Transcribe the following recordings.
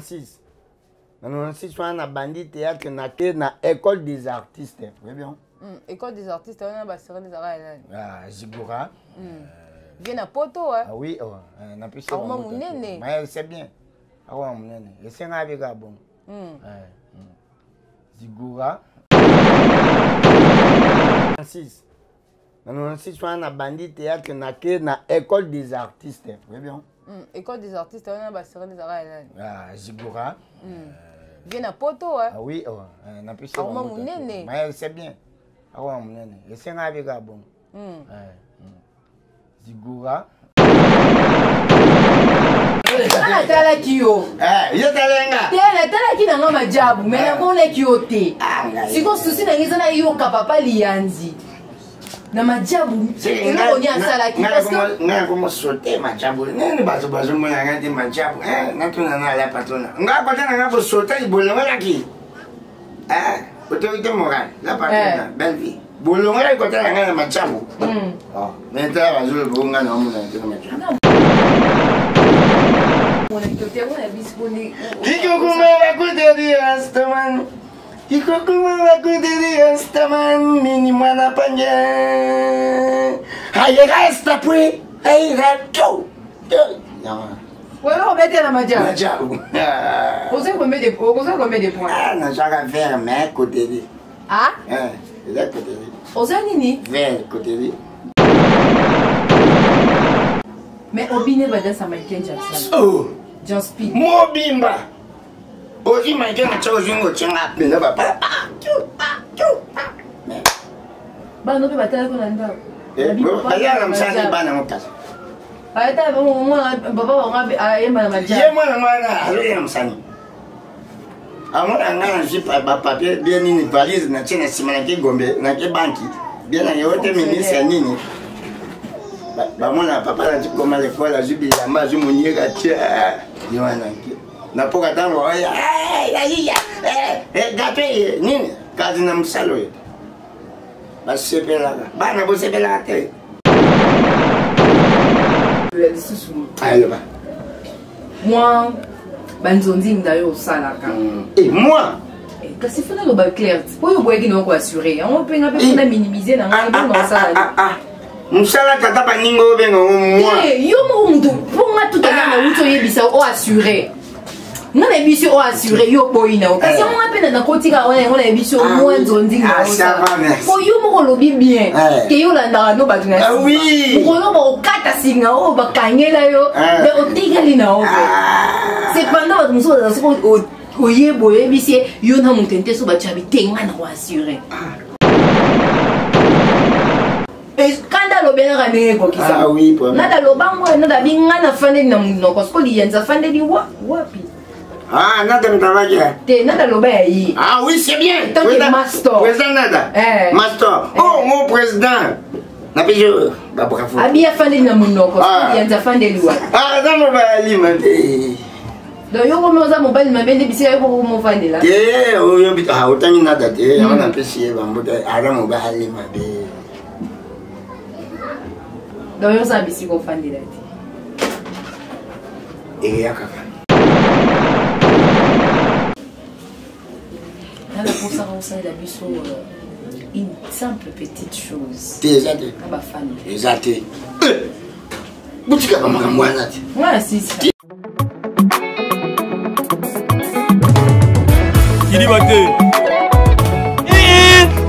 96. Dans 96, on a bandit théâtre na école des artistes. Oui, bien. École des artistes, on a basé des arts. Ah, Zigora. Viens à Poto, hein? Ah oui, on a pu se faire. C'est bien. Ah ouais, mon nene. Et c'est un gars bon. Zigora. 96. Dans 96, on a bandit théâtre na école des artistes. Oui, bien. École des artistes, on a basé des arts. Ah, Zigora. Viens à Poto, hein? Ah oui, on a pu se faire. C'est bien. Ah ouais, mon nene. Et c'est un gars bon. Zigora. Tala kio. Yo talenga. Tala ki na majabu, mais na kona kio te. Siko susi na ngizana yo kapapa lianzi. Na majabu. Elo ni asala ki parce que nga como sote majabu. Nene bazo mo nga ndi majabu. Na tuna na la patona. Nga patana nga bo sote ibolonga laki. Autorité morale, la patona, belle vie. Bolonga ko tala nga majabu. Neta bazo bonga na mo na majabu. Kikokuma wakuteri Rastaman. Kikokuma wakuteri Rastaman. Mini mwana panja. Aye resta pwe. Aye rato. Voilà, on mettait la majabu. Majabu. On sait combien de points. Ah, na chaka vers mais koteri. Ah? C'est koteri. On sait nini? Vers koteri. Mais Obine va dans sa Michael Jackson. Oh. Just speak. Mobimba. Oji Michael na chao jungo chenga pina ba. Ba no pe batala ko nanda. Bayala msani bana mukasa. Ayata baba wangabe ayemba na majabu. Ye mwana aloya msani. Amona ngana jipa ba papier bien nini valise na chena sima na ke gombe na ke banki. Bien na yote ministre nini. Bamona papa na tikoma l'école azubi yamba azumunieka tia yoana ki na poka tango oya gape nini kazi na msalo yetu basepela bana bosepela te ayoba moi banzonzi ndayo salaka et moi kasi fana lo ba clair po yo boyeki no ko assurer on peut ngape na minimiser na ngana no sala Msala tata paningo bengo moi. Yo mo mutu ponga tout à l'heure uto yebisa o assurer. Ngana ebisi o assurer yo boyina o. Kasi mo ngapena na kotika ona ebisi o mo nzondi nga. Po yo mo lobi bien. Ke yo landa no batuna. Ah oui. Mo no mo kata singa o bakangela yo. De otikali na o. C'est pendant votre muso da so o yebo ebisi yo na mutente so bachabi tenga na o assurer. Kanda lo bena ramé ko kisa. Ah oui, pour nada lo bango nada binga na fande na muno ko skoli yenza fande di wapi. Ah, nada mtavaja. Te nada lo ba yi. Ah oui, c'est bien. Tant que master. Président nada. Master. Oh, mon président. Na pijo ba bravo. Abi fande na muno ko skoli yenza fande di wapi. Ah, dama ba limate. Do yo ko moza mobile mabende bisi ko mo fande la. Te o yo bita utani nada te. Ona pesi ba mbote ara mo ba limate. Donc, on a dit qu'on fait des et kaka. Là, pour ça, on s'est dit une simple petite chose. Déjà, ma famille. Déjà, boutique à ma ouais, si. Kiribate.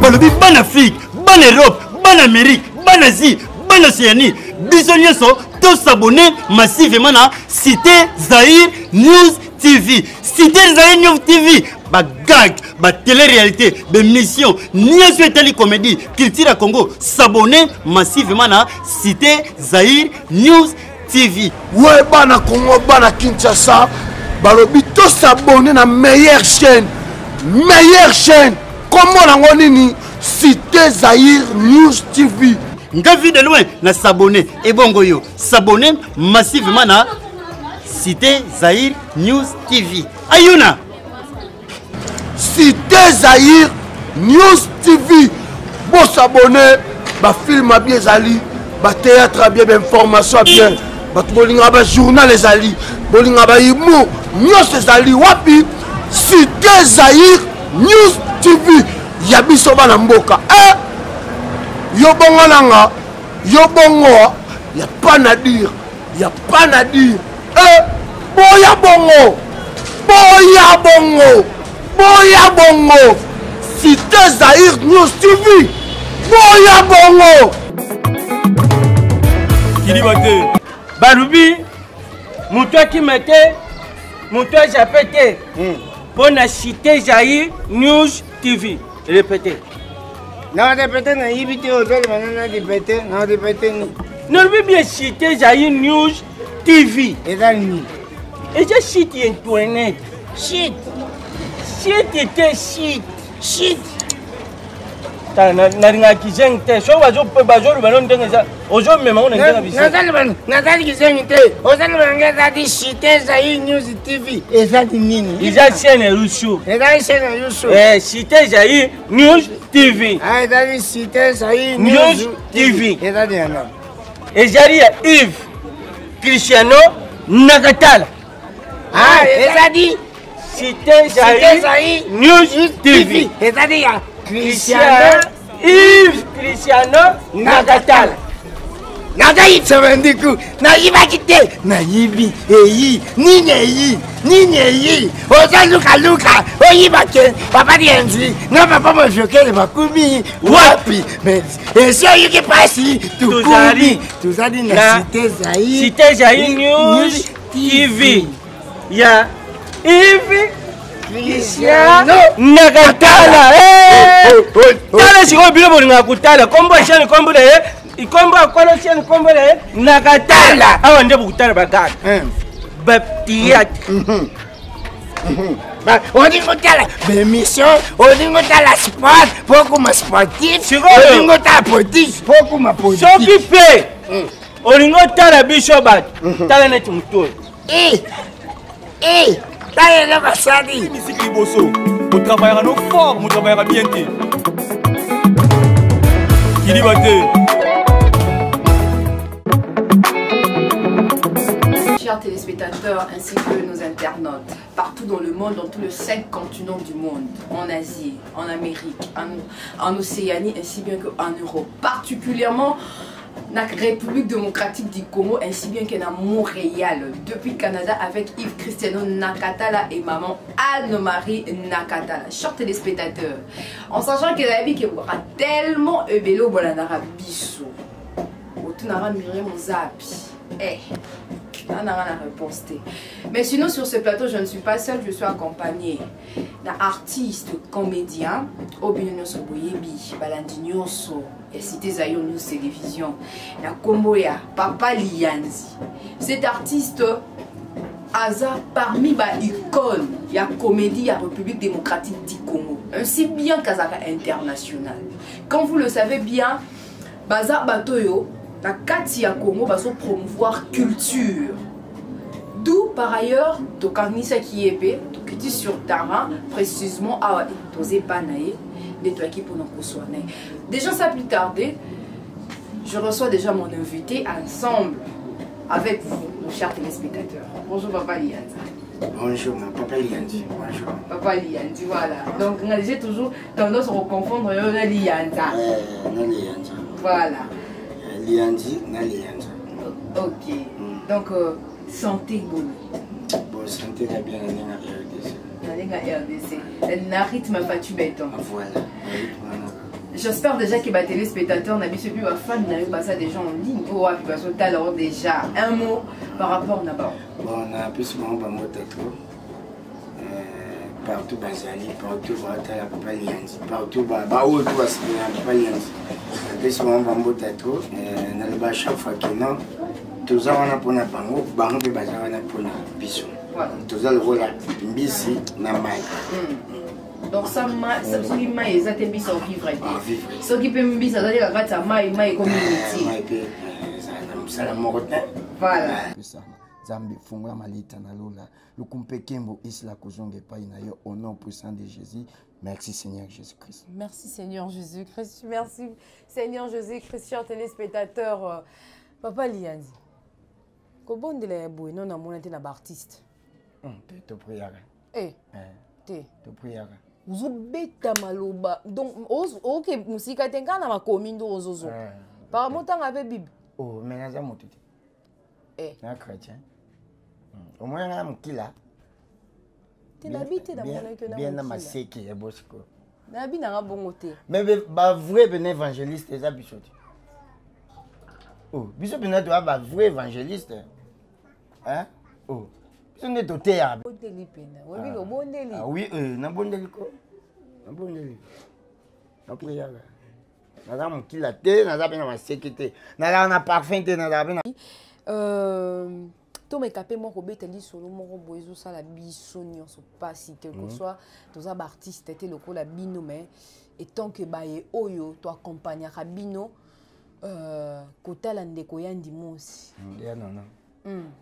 Balobi ban Afrique, ban Europe, ban Amérique, ban Asie. Océanie, bisogna tous s'abonner massivement à Cité Zahir News TV. Cité Zahir News TV, ba gag, ba télé-réalité, ba mission, ni sur télé comédie, culture à Congo, s'abonner massivement à Cité Zahir News TV. Ouais, bana Congo, bana Kinshasa, balobi tous s'abonner à meilleure chaîne. Comment on dit Cité Zahir News TV. Nga vu de loin na s'abonner et bongo yo s'abonner massivement na Cité Zahir News TV. Ayuna Cité Zahir News TV. Bon s'abonner, ba film a bien zali, ba théâtre a bien, ba information a bien, ba journal les ali, bolinga bayimu nyonso ezali wapi Cité Zaïre News TV ya biso bana mboka yo bongo nanga yo bongo ya pas na dire boya bongo Cité Zaïre News TV boya bongo Kilibate Balubi Moutoua qui mettait Moutoua j'appelle pour la Cité Zaïre News TV. Répétez. Non, répétez, non, il vit au sol, maintenant, répétez, non, répétez, non. Non, mais bien Cité Zaïre News TV. Et là, ni. Et j'ai cité Internet. Shit. Était shit. Na kizengte so bazo balon denga ozo mema on ndenga bisi nazali kizengte ozali banga zadi Cité Zaïre News TV ezali nini iza chaîne Rushu Cité Zaïre News TV ezali Cité Zaïre News TV ezali yana ezali ya Yves Cristiano Nakatala ezali Cité Zaïre News TV ezali ya Yves Cristiano Nakatala. Nagaitsa bandiku nayiba kite nayibi nini ozaluka oyiba ke papa dienzi na papa mojokele bakumi wapi esi oyuki pasi tuzali na Cité Zaïre News TV ya Yves Cristiano Nakatala. Tala siko bilo bolinga kutala kombo shani kombo akwalo shani kombo le Nakatala awa nde bukutala bagaka baptiat olingo tala bemission olingo tala sport pokuma sportif olingo tala politique pokuma politique soki pe olingo tala biso bato tala neti mutoyi Taille basadi. Musique Bosso. On travaillera nos forts, on travaillera bien. Kilibate. Chers téléspectateurs ainsi que nos internautes, partout dans le monde, dans tous les 5 continents du monde, en Asie, en Amérique, en Océanie ainsi bien qu'en Europe, particulièrement la République démocratique du Congo ainsi bien que dans Montréal, depuis le Canada avec Yves Cristiano Nakatala et maman Anne-Marie Nakatala. Chers téléspectateurs, en sachant que la vie qui aura tellement évelé au Bolanara Bissou, au Tunara Myriam Zapi, on n'a rien à reposter. Mais sinon, sur ce plateau, je ne suis pas seule, je suis accompagnée d'un artiste, comédien, Obinyo Soboyebi, Balandinyoso, et Cité Zaïre News Télévision, la Komboya, Papa Lianzi. Cet artiste, Aza, parmi les icônes, il y a comédie, il y a République démocratique du Congo, ainsi bien qu'Azaka international. Comme vous le savez bien, Baza Batoyo, la Katia Congo va se promouvoir culture. D'où par ailleurs, Tokanisa qui est qui sur terrain, précisément à Tosé Panaye, nettoyer pour nous soigner. Déjà, ça plus tarder, je reçois déjà mon invité ensemble avec vous, nos chers téléspectateurs. Bonjour Papa Lianzi. Bonjour Papa Lianzi. Bonjour. Papa Lianzi, voilà. Donc, j'ai toujours tendance à confondre Lianzi. Voilà. Lianzi, na Lianzi. Ok. Donc, santé, bon. Bon, santé, la bien, la RDC. La RDC. La rythme pas tu béton. Voilà. J'espère déjà que les téléspectateurs n'ont pas fan pas ça déjà en ligne. Oh, puis parce que alors déjà un mot par rapport à Nabao. Bon, on a plus mon mot partout Bazali, partout Batala Papa Lianzi, partout Bao tout va se Papa Lianzi. Plus mon mot tatou, na le bas chaque fois que non, tous on a pour na bango, bango pe bazala pour na biso. Tous le rôle mbisi na mai. Donc ça qui m'a exacté bis en vivre. Ce qui peut me bis ça veut dire la grâce mai community. Ça la morte. Voilà. Zambi funga malita na lola lukumpe kembo isla kozonge pa inayo au nom puissant de Jésus. Merci Seigneur Jésus-Christ. Merci Seigneur Jésus-Christ. Merci Seigneur Jésus-Christ, chers téléspectateurs. Papa Lianzi, kobondela ya boye non namona te na baartiste te priaka te te priaka ozobeta maloba donc oke mosika te ngai na makomi ndo ozozo paramo ntanga mpe bible mais naza moto te na chrétien omona nga na mokila te nabi te namonaki bien na maseke ya bosiko nabi nanga bongo te mais bavrai pene évangéliste eza biso te biso pene toya bavrai évangéliste biso nde toteyaka bondeli pena oyebi obondeli oui nabondeli ko nabondeli napriyaka naza mokila te naza mpe na maseke te nazala na parfum te nazala mpe na tomeka mpe moko obeta lisolo moko boye ezosala biso nyonso mpasi quelque soit toza baartiste te lokola bino mais etant ke baye oyo toakompagnaka bino kotala ndeko ya ndimosi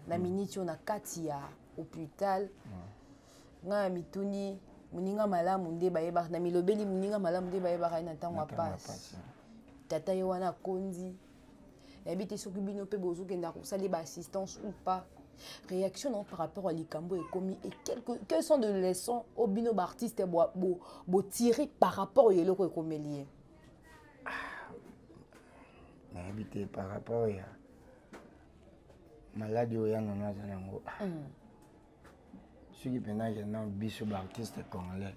na miniti oyo na kati ya hôpital ngai ya mituni moninga malamu nde bayebaka na milobeli moninga malamu nde bayebaka ye na ntango ya pasi tata ye wana akondi nayebi te soki bino mpe bozokenda kosala baassistance ou pas réaction non par rapport à likambo ekomi et quelles sont de leçons au bino baartiste bo tirer par rapport au eloko ekomeli ye nayebi te par rapport ya maladi oyo yanano aza nango soki mpenza akenda biso baartiste congolais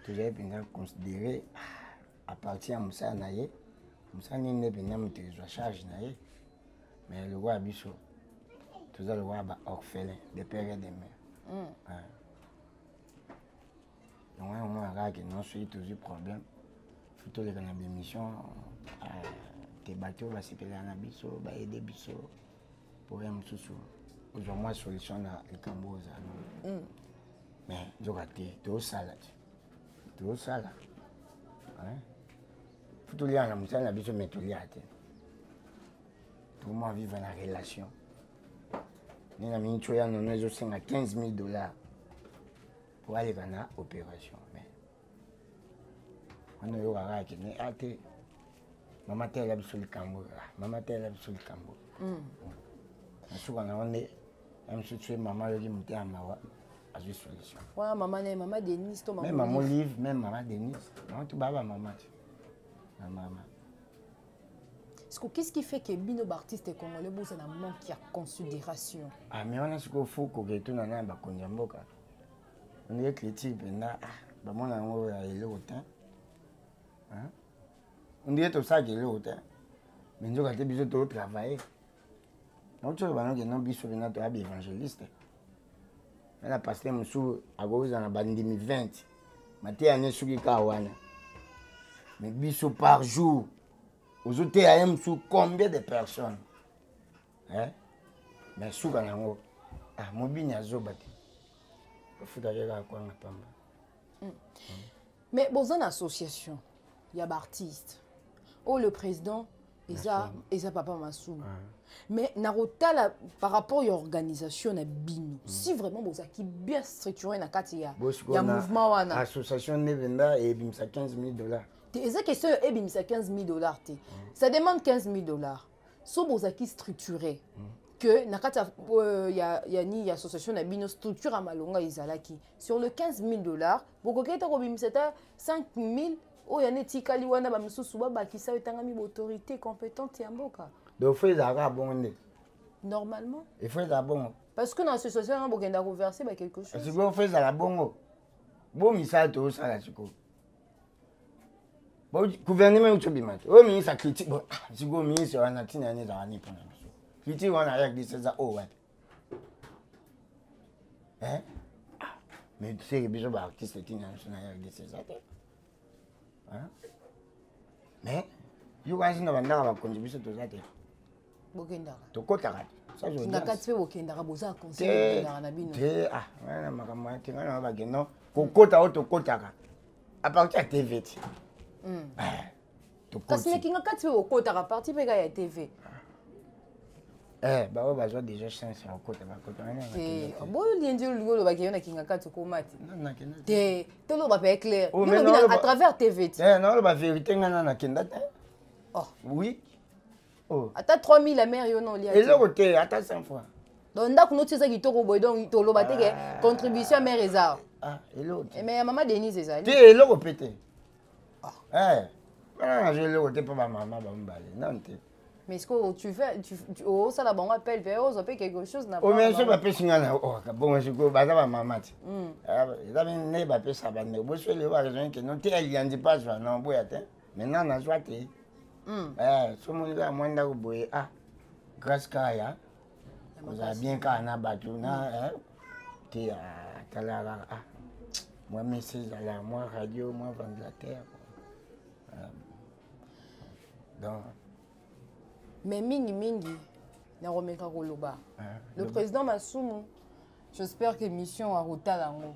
tozali mpenza considéré à partir ya mosala na ye mosala nini nde mpenza moto ezwa charge na ye mais lokwa ya biso toza lokwa baorphelin de père et de mère yango wana omona kaka ke non soki tozwi problème fo toleka na bémission te bato oyo basepelaka na biso baede biso pour ya mosusu ozwa mwa solution na likambo oyo ozala mais nzoka te tozosala fo toliaka na mosala na biso mais toliaka te tokomwa vivre na relation ni na miniti oyo ya nono ezosenga $15,000 po aleka na opération mais wana oyo kaka akende ate mama te ala biso likambo mama te ala biso likambo nasuka nango nde ya mosusu ye mama yoki motema mawa azwi solution wana mama naye mama Denise to même mama Olive même mama Denise nango to baa bamama te na mama. Qu'est-ce qui fait que bino artiste congolais bosa na manque ya considération? Ah mais on a ce qu'il faut que tout na na ba konjamboka. On est critique penda ba mona ngo ya ile autant. Hein? On dit tout ça que le autant. Mais nous quand biso to travailler. Donc tu vas que non biso bina to abi évangéliste. La pasteur musu agoza na bandimi 20. Maté ane suki ka wana. Mais biso par jour. Aux autres, sous combien de personnes? Hein? Mais sous Ganango, mon bini a zobati. Il faut aller à quoi on mais bon, une association, il y a des artistes. Oh, le président, il a papa Massou. Mais Narota, par rapport à l'organisation, si vraiment vous avez bien structuré dans il y a un mouvement. L'association Nevenda et Bimsa $15,000. Et ça question est $15,000. Ça demande $15,000. Si vous avez structuré, que il y a une association qui a structure à Malonga Izalaki. Sur le $15,000, vous avez 5,000 ou il y a une tikali wana ba misusu ba qui sa etangami autorité compétente ya mboka. Donc faut ça bon. Normalement. Il faut ça bon. Parce que dans l'association on va reverser quelque chose. Parce que vous faites ça bon. Bon misal to ça la chiko. Bon gouvernement tu bimat. Oh ministre critique bon. Si go ministre wana tina ne za ni pona. Critique wana ya dit ça oh ouais. Hein? Mais tu sais que biso ba artiste tina na ya dit ça. Hein? Mais you guys know banda ba contribution to that. Bokendaka. To kotaka. Ça je dis. Nakatse bokendaka boza conseil na bino. Te wana makama tinga na ba geno. Kokota auto kotaka. À partir de TV. Parce que kinga katse bokotaka parti peka ya TV. Bah on va jouer déjà chance à kota ba kota wana. Bon liendio lugolo ba kiona kinga katse ko mati. Non kena. Te lo ba pe clair. À travers TV. Non la vérité ngana na kenda. Oh oui. Ata 3000 la mère yo non lia. Et le côté, attends 100 fois. Donc ndako no tisa kitoko boy donc to lo bateke contribution mère eza. Ah, et l'autre. Mais maman Denise c'est ça. Tu es le côté. Eh. Ah, je le côté pour ma maman ba mbalé. Non tu. Mais est-ce que tu fais ça la bon appel vers ça fait quelque chose n'a pas. Oh mais je pas pe singana bon je go ba ba maman. Ah, ça ben ne ba pe ça ba ne. Bo se le wa raison que non tu elle y en dit pas ça non boya te. Maintenant na soit te. So mo ga mwanda ko boye grâce kaya. Vous avez bien qu'à na batu na ti talara moi message à moi radio moi ventilateur. Donc mais mingi na romeka koloba. Le président Masumu, j'espère que mission a rotalango.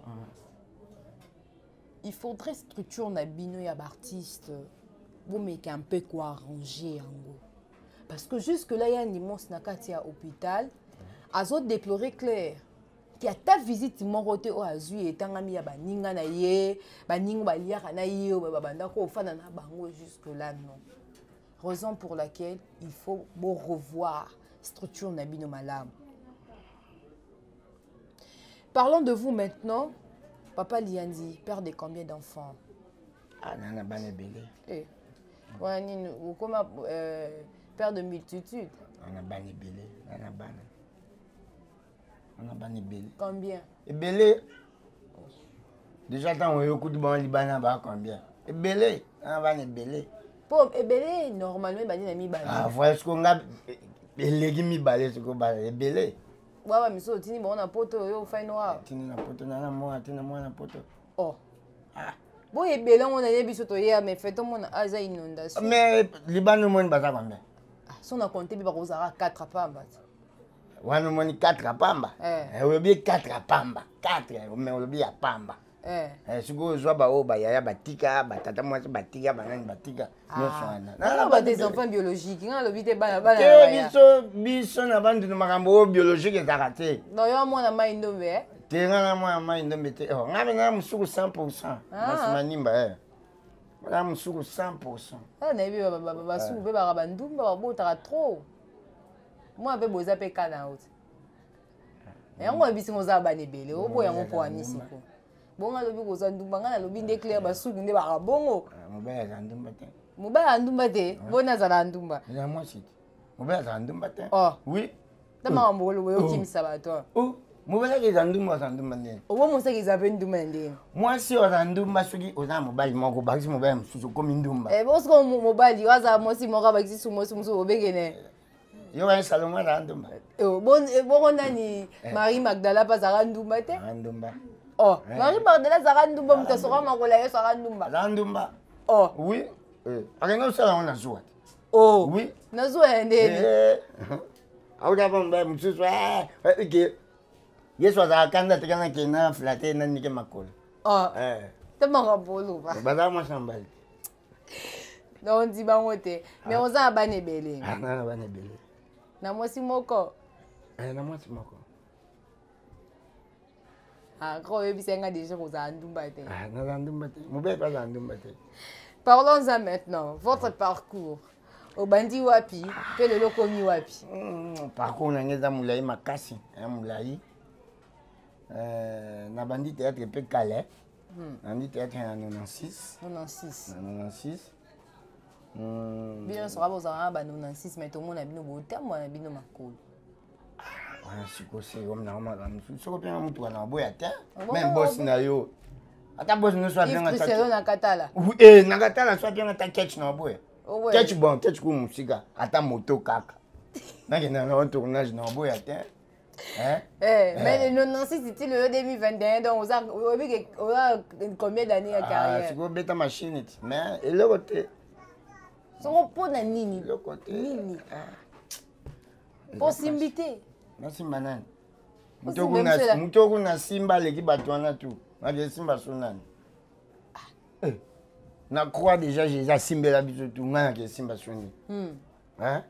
Il faudrait structure na bino ya artiste. Vous mettez un peu quoi arranger en gros. Parce que jusque là il y a un immense nakatia hôpital. Azo déplorer clair. Qui a ta visite mon côté au azu et tangami ya baninga na ye, baninga baliaka na ye babanda ko fana na bango jusque là non. Raison pour laquelle il faut revoir structure na bino malam. Parlons de vous maintenant. Papa Liandi, père de combien d'enfants? Ah nana bane belé. Eh. Ouais, ou comme père de multitude. On a bane belé, nana bane. On a bane belé. Combien? Et belé. Déjà tant on yo coup de bon libana ba combien? Et belé, on a bane belé. Pour belé normalement bani na mi bale. Ah voilà ce qu'on a belé qui mi balé ce qu'on balé belé. Ouais mais so tini bon na poto yo fa noir. Tini na poto na moi na poto. Oh. Ah. Bon et belé on a biso to ya mais fait mon aza inondation. Mais libano mon basa combien? Ah, son a compté ba kozara 4 apamba. Wana moni 4 apamba. On bien 4 apamba. 4 mais on bien apamba. Siko zwa ba o ba yaya batika batata mwasi batika banani batika nyonso wana. Na ba des enfants biologiques, nga lobi te bana bana. Biso na bantu makambo biologique ezaka te. No yo mwana mai ndombe. Te nga na mwana mai ndombe te. Ngabe na musuku 100%. Masima nimba na musuku 100%. Ah na bi ba suku be ba bandumba ba botaka trop. Moi be boza pe kana out. Yango bisingo za bana belé, o boya ngo po anisiko. Bonga lobi koza ndumba ngana lobi nde clair basuku nde baka bongo. Mobaya za ndumba te. Mobaya ndumba te. Bona za ndumba. Ya moi c'est. Mobaya za ndumba te. Oh. Oui. Tama mbolo we okimisa bato. Oh. Mobaya ke za ndumba nde. Obo mosaki za pe ndumba nde. Moi si oza ndumba soki oza mobali moko bakisi mobaya msusu komi ndumba. Bosko mobali waza mosi moko bakisi su mosi muso obekene. Yo wa salonga za ndumba. Bon nani Marie Magdala pa za ndumba te. Ndumba. Oh, Marie Magdala za ndumba mutasoka makola yo za ndumba. Za ndumba. Oh, oui. Akenga sala ona zuwa. Oh, oui. Na zuwa ndeni. Auda bomba msusu ke. Yesu za kanda tekana ke na flate na nike makola. Oh. Tama bolo ba. Bada mo sambali. Non di bango te. Mais on za bane belé. Ah na bane belé. Na mosi moko. Na mosi moko. Ah, quand on a déjà aux Andoumbate. Ah, non, Andoumbate. Mon père pas Andoumbate. Parlons-en maintenant. Votre parcours. Au Bandi Wapi, que le Lokomi Wapi. Parcours, on a Moulaï Makassi. Moulaï. Na Bandi théâtre peu calais. Bandi théâtre en 96. 96. 96. Bien sûr, vous avez 96, mais tout le monde a bien au terme, on a bien au Makolo. C'est comme normal. Je suis un peu na boya te. Même boss na yo. Ata boss no soit bien attaqué. C'est na Katala. Oui, na Katala soit bien attaqué na boya. Catch bon, catch ko musica, ata moto kaka. Na ke na un tournage na boya te. Mais le 96 c'était le 2021 donc on a combien d'années à carrière? C'est go beta machine mais et le côté. Son pour na nini? Le côté. Nini. Possibilité. Merci Manan. Mutoko na Simba leki batwana tu. Na Simba sonani. Na croix déjà j'ai Simba la biso tu ngana ke Simba soni. Hein?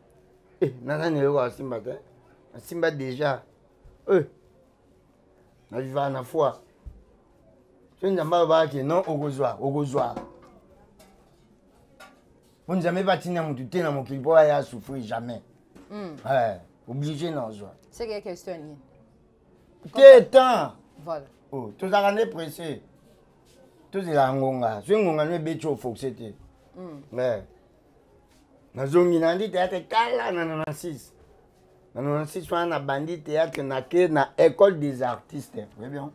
Nana ne yo Simba te. Simba déjà. Na viva na foi. Tu n'as pas ba ke non okozwa. On ne jamais pas tenir mon tuté dans mon clip, il a souffrir jamais. Ouais, obligé non joie. C'est quelle question? T'es temps. Voilà. Oh, tous les années pressés. Tous les angonga. Si on a un bécho, il faut que c'était. Mais, dans une année, théâtre Kala, dans 96. Dans 96, on a bandit théâtre dans l'école des artistes. Oui, bien.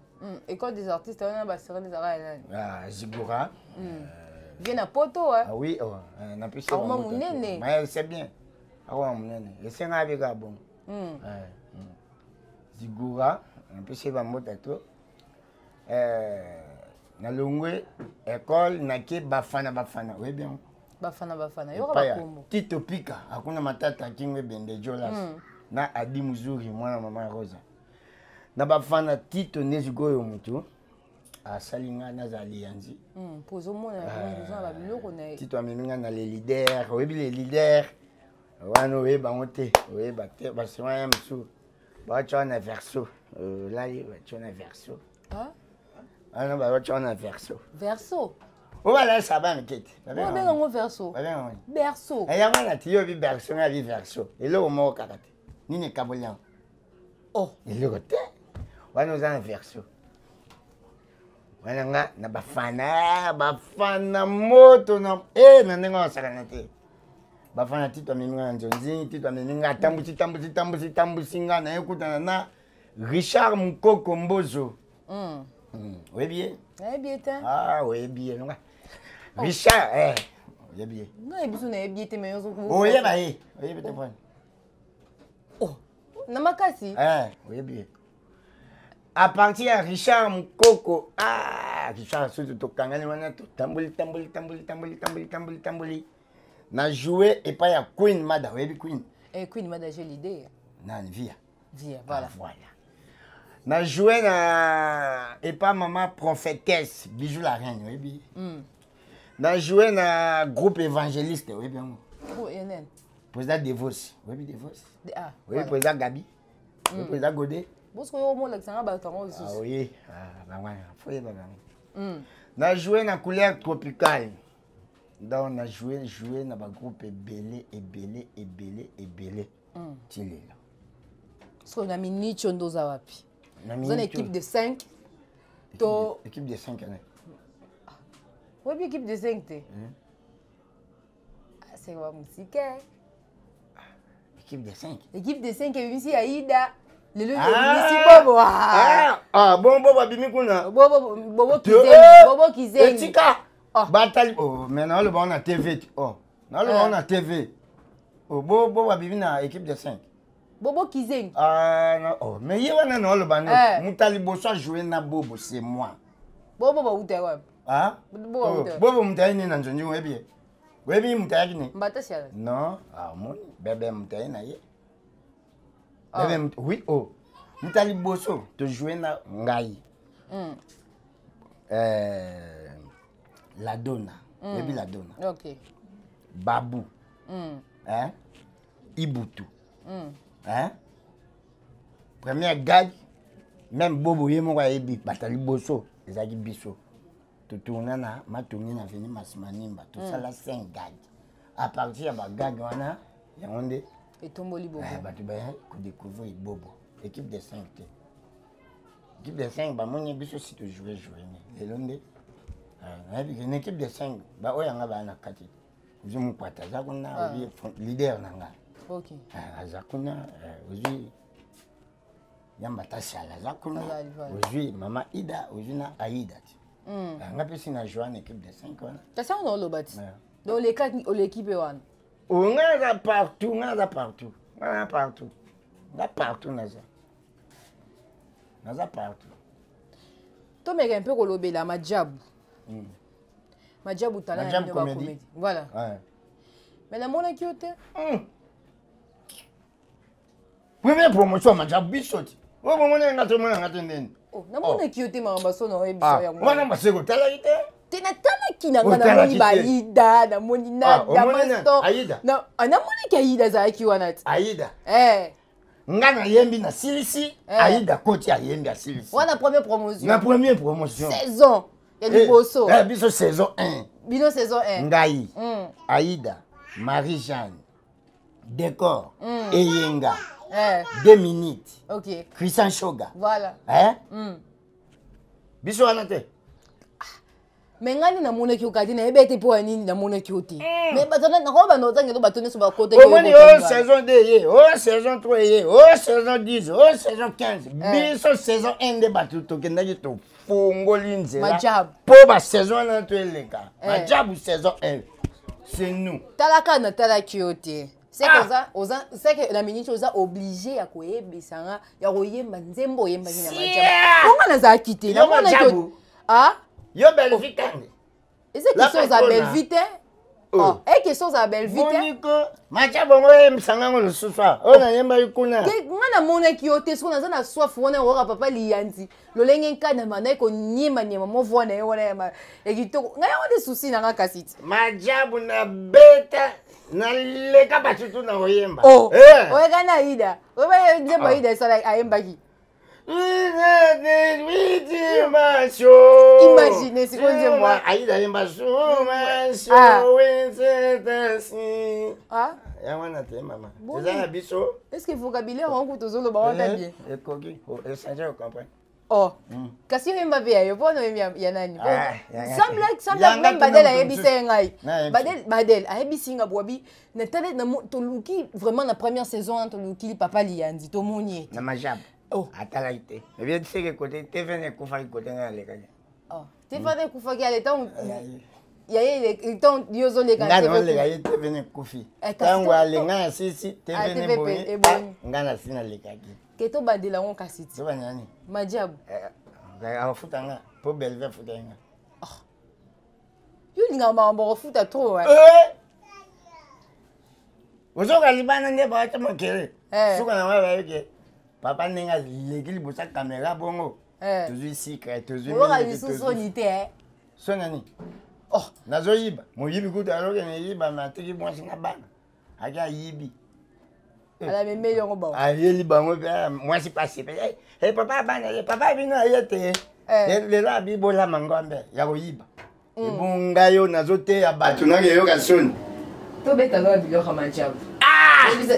École des artistes, on a basé des arrêts. Ah, Zigura. Bien à Poto, hein? Ah oui, on a pu se faire. Mais c'est bien. Ah ouais, mon nene. Et c'est un peu bon. Zigura, on peut se faire mon tato. Na longwe école na ke bafana. Oui bien. Bafana. Yo ba kombo. Tito Pika, hakuna matata kingwe bende jolas. Na Adi Muzuri mwana mama Rosa. Na bafana Tito Nezigoyo mutu. Asalinga na zalianzi. Pozo mona ba biloko na. Tito ameninga na les leaders, oui les leaders. Wano we bangote, we bakte basema ya msu. Ba chona verso. Là il va chona verso. Ah non, bah tu en as verso. Verso. Oh voilà, ça va me quitte. Oh ben on verso. Berso. Et y'a la tio bi verso, na bi verso. Et là au mo kakate. Ni ne kabolian. Oh, et le côté. Ouais nous en verso. Voilà nga na bafana moto na na nengo sakanate. Bafana tito minga njonzi, tito minga tambusi nga na ekutana na Richard Mukoko Mbozo. Oui, bien. Oui, bien. Ah, oui, bien. Richard, oui, bien. Non, il y a besoin de bien, mais on oui, bien. Oui, bien. Oh, Namakasi. Oui, bien. À partir de Richard Mukoko, Richard, surtout, tamboli. Na joué et pas ya Queen Mada, oui, Queen. Queen Mada, j'ai l'idée. Non, Via, voilà. Na joué na et pas maman prophétesse Bijou la reine oui bien. Na joué na groupe évangéliste oui bien. Président Devos oui bien Devos. Oui président Gabi. Oui président Godé. Parce que au moins l'accent ba tango aussi. Ah oui faut y na joué na couleur tropicale. Donc na joué na ba groupe ebélé. Tilé là. So na mini chondo za wapi? Vous avez une équipe de 5. Équipe de 5 années. Oui, une équipe de 5. C'est quoi musique? Équipe de 5. Équipe de 5 et ici Aïda. Le lieu de Bobo. Bon, Bobo Bimikuna. Bobo Kizeng. Tika. Batali. Oh, maintenant le bon on a TV. Oh, non le bon on a TV. Oh, Bobo Bimina équipe de 5. Bobo Kizeng. Non. Oh, mais il y a un autre bandeau. Moutali Bosso joué na Bobo, c'est moi. Bobo Baouté, ouais. Ah? Bobo Moutali n'est dans une web. Web Moutali n'est. Mbatasia. Non. Ah, mon bébé Moutali n'a yé. Bébé oui, oh. Moutali Bosso, te joué na Ngai. La Donna. Bébé la Donna. Ok. Babou. Hein? Ibutu. Hein? Première gag, même Bobo Yemo Ebi, Batali Bosso, les Agi Bisso. Tout tourne na, ma tourné na venu Masmanimba, tout ça là 5 gags. À partir de la gag, on a, il y a un des. Et Tomboli Bobo. Tu vas découvrir Bobo, équipe de 5. Équipe de 5, bah, mon Bisso, si tu jouais. Et l'onde, une équipe de 5, bah, on a un kati. Vous avez un quata, on a leader nanga. Ok. Zakuna, aujourd'hui, Yamba Tassiala, Zakuna, aujourd'hui, Maman Ida, aujourd'hui, Aïda. On a pu jouer en équipe de 5 ans. C'est ça, on a le bâti. Donc, l'équipe est one. On a partout. On a partout. Tu m'as un peu relobé là, Madjabou. Madjabou, tu as une comédie. Voilà. Mais la monnaie qui était. Première promotion, Madjabou Bissoti. Oh, mon nom est Nathalie. Oh, na monnaie qui était ma ambasso dans les bisous. On a passé au talaïté. Tu n'as pas qui n'a pas de Aïda, na monina, Damasto. Aïda. Non, on a monnaie qui Aïda Zaki Wanat. Aïda. Ngana yembi na silisi, Aïda Koti a yembi a silisi. On a première promotion. La première promotion. Saison. Il y a du bosso. Biso saison 1. Bino saison 1. Ngai. Aïda. Marie-Jeanne. Décor. Eyenga. 2 minutes. Ok. Christian Shoga. Voilà. Hein? Biso anate. Mais ngani na mona ki okati na ebete po nini na mona ki oti. Mais batona na ko ba no tangelo batone so ba kote ki. Saison 2 ye, saison 3 ye, saison 10, saison 15. Biso saison 1 de batu to kendaki to fongoli nzela. Majab. Po ba saison na to eleka. Majab saison 1. C'est nous. Talaka na talaki oti. C'est que ça, c'est que la ministre osa obligé à koyebisanga ya koyemba nzembo yemba ni na majab. Konga na za kité na mona ki. Ah? Yo belle vite. Est-ce que sont à belle vite? Oh, et que sont à belle vite? Boniko, macha bongo emsanga ngolo sufa. Ona yemba yukuna. Ke ngana mona ki ote so na za soif wona wora papa liyanzi. Lolenge nkana mana ko nyima nyima mo vona e wona yema. E kitoko. Ngaya wode souci na nga kasiti. Majabu na beta na leka batutu na oyemba. Oh. Oye kana ida. Oye nzemba ida sala ayemba ki. Imaginez, c'est quoi dire moi. Aïda yemba Ah. Ya wana te mama. Eza biso. Est-ce que vocabulaire en kuto zolo ba wata bien? Ekoki, échanger au comprendre. Oh. Kasi yemba via yo bono ya nani? Semble même Badel a yebisa ngai. Badel a yebisa nga boabi na tele na to luki vraiment na première saison to luki papa liandi to moni. Na majab. Oh, atala ite. Mais bien c'est que côté TV ne kufa côté na le kanya. Oh, TV ne kufa ki ale temps ya ile temps yozo le kanya. Ngana le kanya TV ne kufi. Tango ale ngana sisi TV ne boye. Ngana sina le kanya. Keto badela on kasiti. So banyani. Majabu. Ga futanga po belve futanga. Oh. Yo linga mambo futa trop hein. Ozoka libana nde ba tama kere. Suka na wa yeke. Papa nenga leki libosa caméra bongo. Toujours secret, toujours. On a dit sonité. Sonani. Oh, nazo yiba. Mo yibi kuta aloke ne yiba na tiki mwasi na bana. Aja yibi. Ala me meilleur au bas. Ah, yeli bango bia mwasi passé. Eh papa bana, papa bino ayete. Le la bibo la mangombe ya ko yiba. Ebunga yo nazo te ya batu na yo ka soni. To beta no bilo ka majabu.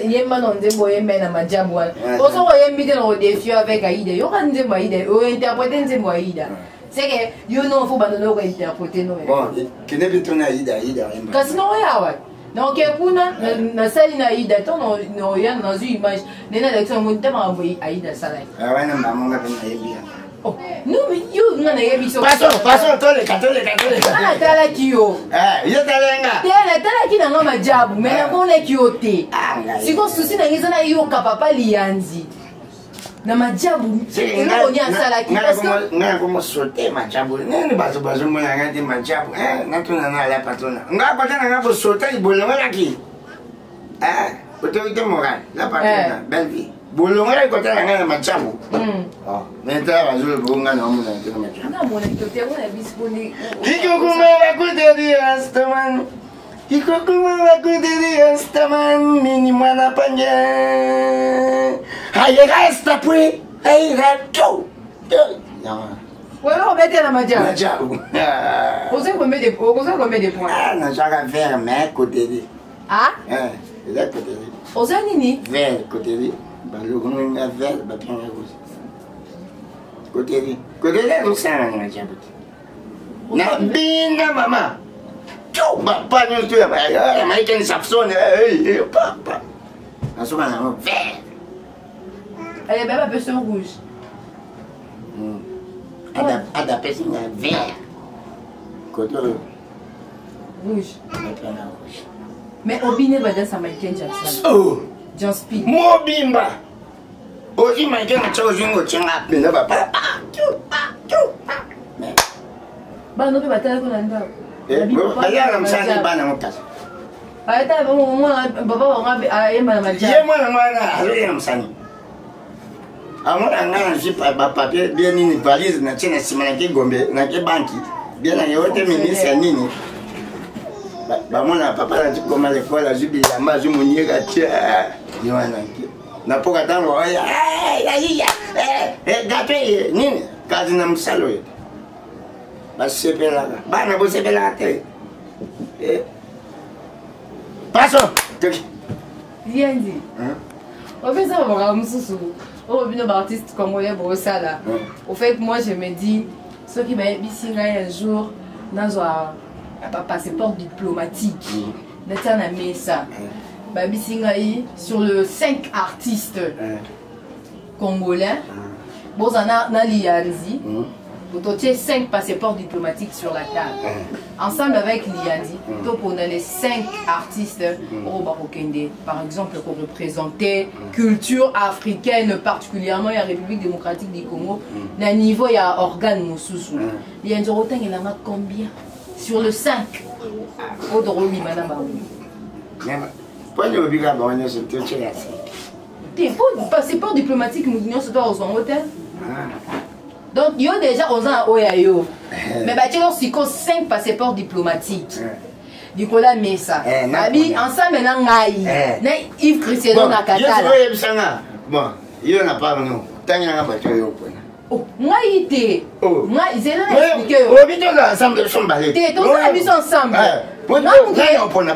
Yemba non nzembo yemba na majabu wana. Oso ko yembi te no défi avec Aïda. Yo kan nzembo Aïda, o interpréter nzembo Aïda. C'est que yo no fo banono ko interpréter no. Bon, kene bitona Aïda yemba. Kasi no ya wa. Donc kuna na sali na Aïda to no ya na zu image. Nena l'action mo tema mo Aïda salai. Ah wana mama nga pena yembi. Oh, non mais yo ngana yebi so. Paso tole. Ah, tala kiyo. Yo talenga. Tala ki na ngoma jabu, mais na kone kiyo te. Siko susi na ngizana yo ka papa lianzi. Na majabu. Elo onya sala ki parce que ngana komo sote majabu. Nene bazo mona ngati majabu. Na tuna na la patona. Ngapa tana ngabo sote ibolo ngala ki. Otorite moral, la patona, belle vie. Bolonga ko tala ngana majabu. Oh, neta bazule bonga na mona tena majabu. na mona kiote ona bisboni. Ikokuma bakuteri astaman. Ikokuma bakuteri astaman mini mwana panja. Haye resta pui. Haye rato. Voilà, on mettait la majabu. Majabu. Osez combien de points? Ah, na chaka faire mais côté. Ah? Là côté. Osez nini? Vers côté. Balou nga vers ba bien rose. Côté. Côté là nous ça na majabu. Na binga mama. Tchou ba pa nous tu ba. Américain sapson papa. Na soka na vert. Elle est même un peu sur rouge. Adapté sur un vert. Côté Rouge. Mais Obine va dans sa Michael Jackson. Oh! John Speed. Mobimba! Oji Michael na chozo ngo chenga pena papa. Ba no pe batala ko nanda. Baya na msani bana mutasa. Ata baba wangapi ayemba na majabu. Ye mwana aloye na msani. Amona ngana jipa ba papier bien nini valise na chena sima na kigombe na kibanki. Bien na yote ministre nini. Ba mona papa na jikoma lekola jubila mazu munyega tia. Yoana ki. Na poka tango ya gape nini kazi na msalo yetu. Basepela bana bosepela te. Passons. Bien dit. En fait, ça va me soucier. Oh, bien artiste congolais pour ça là. Au fait, moi je me dis, ceux qui m'ont dit un jour, dans un passeport diplomatique, dans un messa, sur le 5 artistes congolais, bon, on a l'Ianzi. Donc, tu as 5 passeports diplomatiques sur la table. Ensemble avec l'Iandi, on a les 5 artistes au Barokende, par exemple, pour représenter culture africaine, particulièrement la République démocratique du Congo. À niveau, il y a organe Moussoussou. L'Iandi, il y en a combien? Sur le 5 au Doromi, madame Barou. Pourquoi nous obligons à se toucher la 5? Pour passeport diplomatique, nous venons se faire au son hôtel. Donc, il y a déjà 11 ans à Oyayo. Mais tu as aussi 5 passeports diplomatiques. Du coup, là, mais ça. Ensemble, maintenant, Yves Christian na Katala. Bon, il n'y en a pas, non. Tant qu'il y en a pas, tu es au point. Oh, moi, il était. Moi, ils étaient expliqué. On est ensemble, ils sont balés. T'es tous amis ensemble. Moi,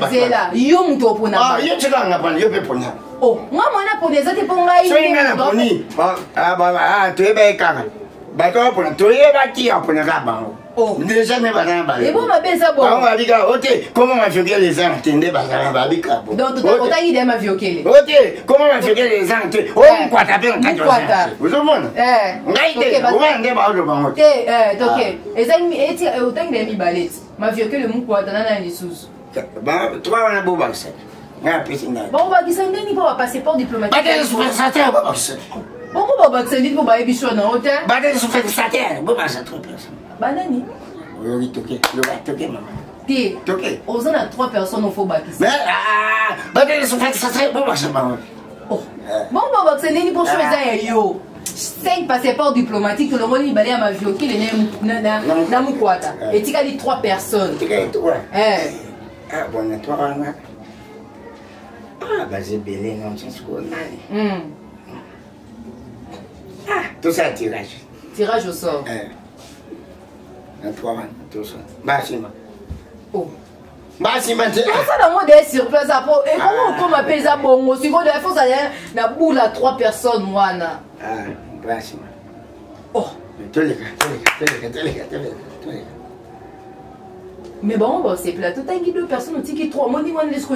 c'est là. Yo, mon tour pour ah, yo, tu l'as pas, yo, pour na. Oh, moi, mon pour les autres, pour moi, il est. Ah, tu es bien calme. Bateau pour tu es bâti pour le rabat. Oh, déjà ne va pas. Et bon, ma belle, ça bon. On va dire, ok, comment on va faire les gens attendez bazar babika. Donc, tu as idée ma vioquer. Ok, comment on va faire les gens attendez. Oh, quoi taper en 14 ans. Vous comprenez? Ngaïté, on va aller voir le banc. Ok, et ça il autant que des balais. Ma vioquer le mou quoi dans la sous. Bah, toi on a beau baxer. Na piscine. Bon, bah, qui s'en n'est pas passeport diplomatique. Pas de ça terre baxer. Bon, bah, c'est dit pour bailler bichon en hôtel. Bah, ça fait ça terre. Bon, bah, ça trop personne. Banani. Oui, toqué. Le va toqué maman. T'es toqué. On a 3 personnes au faux bac. Mais bah, ça fait ça terre. Bon, bah, ça maman. Oh. Bon, bah, c'est dit pour choisir yo. 5 passeports diplomatiques, tout le monde il à ma vie, qui est dans mon quota. Et tu as dit 3 personnes. Tu as dit 3. Ah, bon, on a 3. Ah, bah, j'ai belé, non, c'est ce qu'on a. Ah, tout ça, tirage. Tirage au sort. Un 3 man, tout ça. Bah, c'est moi. Oh. Bah, c'est moi. Ça, dans mon dé sur place, après. Et comment on appelle ça bon? Si vous avez fait ça, il y a boule à 3 personnes, moi. Ah, bah, c'est moi. Oh. Tous les gars. Mais bon, c'est plat. Tout un guide de personnes, qui est 3. Moi, je dis que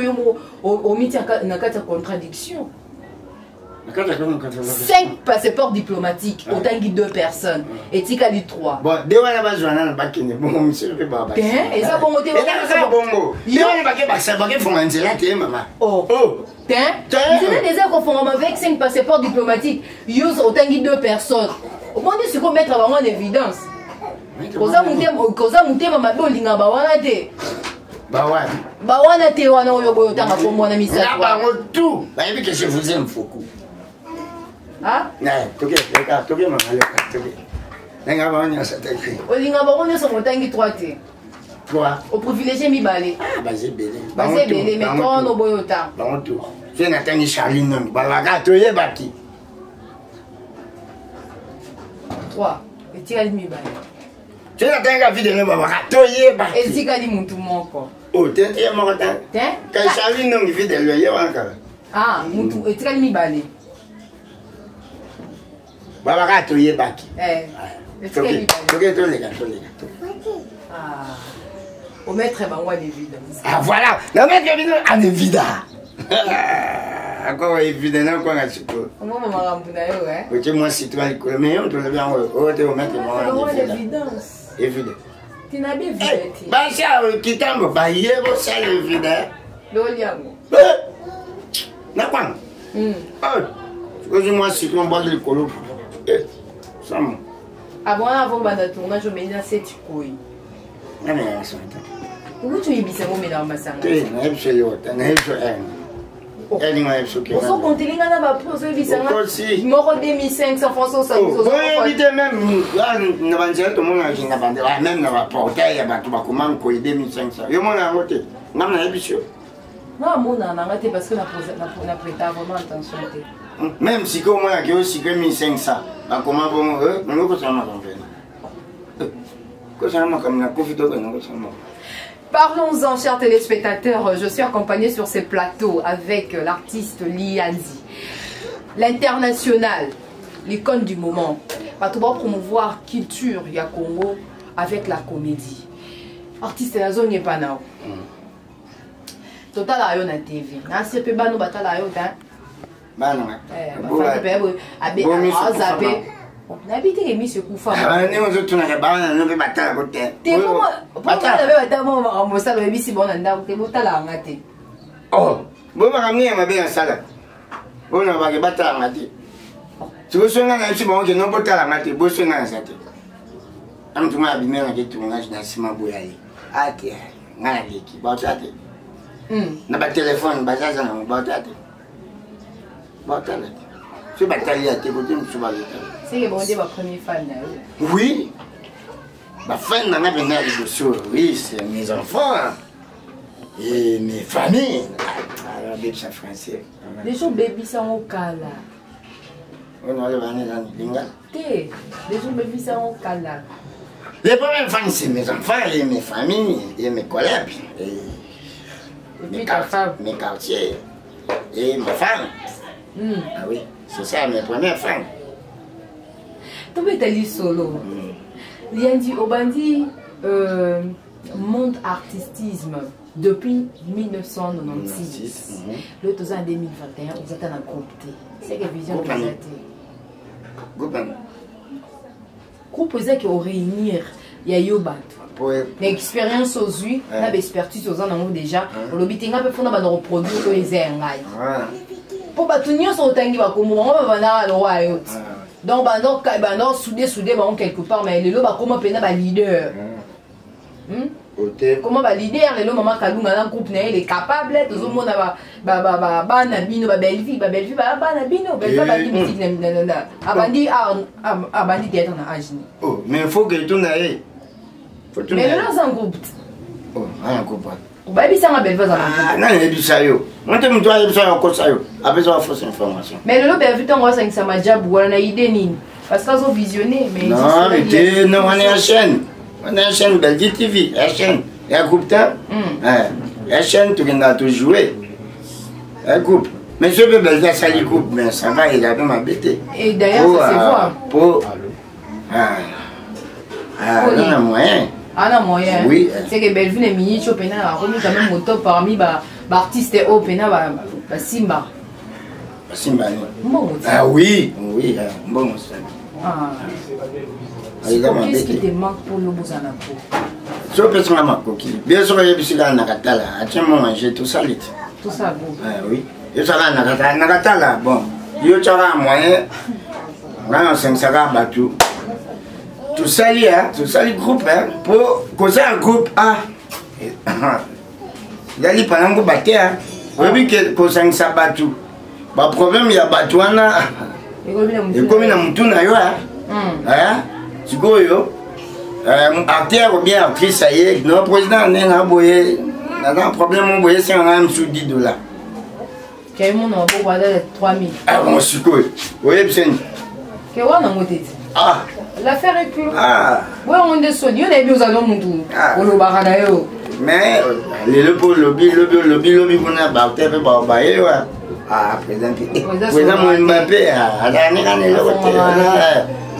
au métier, il y a une contradiction. 5 passeports diplomatiques, autant que 2 personnes. Et tu as dit 3. Bon, deux fois la base, on a pas de bon, monsieur, le pas. Et ça, bon, et ça, bon, il y a un paquet, ça va faire un zéla, maman. Oh, tiens, il y a des gens qui font avec 5 passeports diplomatiques, ils ont autant que 2 personnes. Au moins, c'est qu'on mettre en évidence. Koza mutema mabolinga bawana te. Bawana te wana oyo boyo tanga ko mwana misala. Là ba tout. Ba yebi que je vous aime beaucoup. Ah? Ouais, toke mama le toke. Nenga ba nya sa te. Olinga ba wana so motangi 3 te. 3. Au privilégié mi balé. Ah, ba belé. Ba belé mais ton no boyo ta. Ba tout. Je n'attends Charline non. Ba ga to ye baki. 3. Et tu as mi balé. Tu n'as pas envie de nous voir. Et si tu as dit mon tout mon corps. Oh, tu es mort. Quand Charlie n'a pas envie de lui encore. Ah, et tu as dit balé. Baba, tu es baki. Ah. Au maître, moi, l'évidence. Ah, voilà. Le maître, en évidence. Encore évidemment, quoi, là, tu peux. Moi, maman, hein. Tu es moi, si tu as le mais on te le bien. Oh, tu es au maître, moi. L'évidence. Évident. Tu n'as bien vu. Bah, ça, qui t'aime, bah, il y a ça, évident. L'oliamo. N'a pas. Moi, si tu m'as le colo. Ça, moi. Avant le tournage, je mets une assiette couille. Non, mais ça, où tu es bissé, mais dans ma salle. Tu es absolument. On s'en compte, il y a un peu de bissé. Mort 2500 francs, ça vous a dit même. Là, nous avons dit tout le monde qui n'a pas de même dans la portail, il y a pas comment quoi 2500. Il y a mon amoté. Non, mais habitué. Non, mon amoté parce que la prêté vraiment attention. Même si comme moi, qui aussi que 1500. Comment bon, nous, que ça m'a convenu. Que ça m'a comme la profite de nous. Parlons-en, chers téléspectateurs. Je suis accompagnée sur ces plateaux avec l'artiste Lianzi, l'international, l'icône du moment. On va promouvoir la culture du Congo avec la comédie. Artiste la zone n'est pas là. Total ayo na TV. Na CP bano batala ayo ta. Bano. N'habitez les mises Koufa. Nous autres, on a bana, nous batala côté. T'es comment? Pourquoi tu avais battu mon ça le bisi bon anda t'es batala ngate. Oh, bon va ramener ma belle sala. On va batala ngate. Tu veux sonner un petit bon que non batala ngate, bon sonner un sate. Am tu m'as abîmé avec tout ngage na sima boyali. Ati, ngana leki, batate. Na ba téléphone, ba ça na batate. Batate. Tu batali à tes côtés, tu vas le faire. C'est que bon Dieu ma première fan. Oui. Ma fan n'en a venu avec dessus. Oui, c'est mes enfants. Et mes familles. Alors, bébé, c'est français. Les gens bébés sont au cala. On va aller dans le linga. Les gens bébés sont au cala. Les premières fans, c'est mes enfants et mes familles et mes collègues. Et mes quartiers. Et ma femme. Ah oui, c'est ça mes premières fans. Tu peux aller solo. Lianzi Obandi, monde artistisme depuis 1996. Le temps en 2021, vous êtes en groupe T. C'est quelle vision que vous êtes? Groupe vous êtes qui réunir, il y a Yobat. L'expérience aux yeux, l'expertise aux ans déjà. Le bitinga peut faire un reproduire les engages. Pour batunir son tangi va comme on va venir le royaume. Donc bandor soudé quelque part mais le ba comment pena ba leader. Comment ba leader le maman kalunga na groupe na il est capable tout le monde ba na bino ba belle-fille ba na bino belle ba di musique na abandi d'être na âge. Oh mais il faut que tu n'ailles. Mais là c'est un groupe. Oh, un groupe. Baby ça ma belle voix ah non il est ça yo moi tu me dois il ça encore ça yo après ça fausse information mais le belle vu on ça ma job ou on a idée ni parce qu'ils ont visionné mais non mais non on est en chaîne Belgique TV la chaîne il y a groupe ta la chaîne tu viens de jouer un groupe mais je veux Belgique ça les groupe mais ça va il a bien m'embêter et d'ailleurs ça se voit pour non moyen. Ah non, moyen. Oui. C'est que Belleville est mini, Chopin a remis quand même au top parmi les artistes et Opena, Simba. Simba, bon. Ah oui, oui, bon. Ah. Qu'est-ce qui te manque pour le Bozanapo? Je peux te manquer. Bien sûr, je suis là, Nakatala. Tiens, moi, manger tout ça. Tout ça, bon. Ah oui. Je suis là, Nakatala. Bon. Je suis là, moyen. Là, on s'en va battu. Tout ça, le groupe, pour causer un groupe A. Il y a des pendant que battre, oui, que ça s'est battu. Le problème, il y a battu, il y a comme un mouton, tu acteur ou bien actrice, ça y est, notre président a un problème, on voyait c'est un sous $10. Quel monde on va voir 3000. Ah bon, c'est quoi? Oui, c'est une. Quel monde on va ah. L'affaire est plus. Ah. Ouais, on est sonné, on est bien aux allons mon tour. On le barre d'ailleurs. Mais le lobby, on a battu, ouais. Ah, président Mbappé,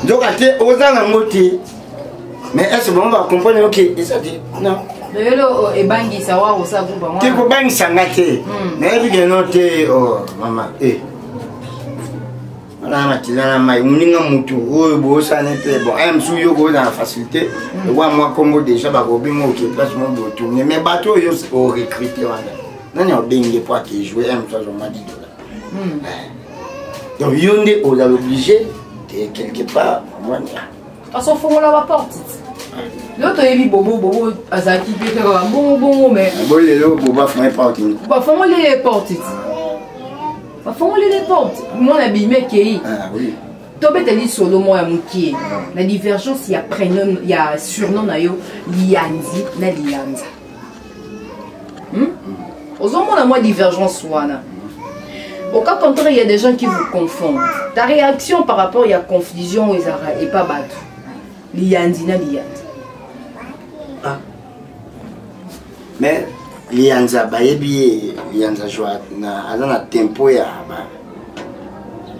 donc, aux allons mais est-ce qu'on va comprendre? Ok, ça dit non. Le et bangi sawa au sabu ba moi. Tu ko bangi sangate. Mais il y a noté oh maman on a matilana mai muninga mutu oyo bo ça n'est pas bon am su yo go dans facilité et moi Congo déjà ba ko bingo ki place mo bo tourner mais bateau yo au recruter wana nani o bengi pour qui jouer am ça je m'a dit donc yonde on a obligé de quelque part moi parce qu'on faut la porte l'autre il bobo azaki peut faire bon mais bon les boba font porte ba font les portes Font les portes. Moi, on a bimé qui est. Ah oui. Tobé t'a dit solo moi qui. La divergence, il y a prénom, il y a surnom na yo Lianzi na Lianza. Aux hommes, on a moins divergence wana. Au cas contraire, il y a des gens qui vous confondent. Ta réaction par rapport il y a confusion et pas battu. Lianzi na Lianza. Ah. mais lianza bayebi lianza joa na azana tempo ya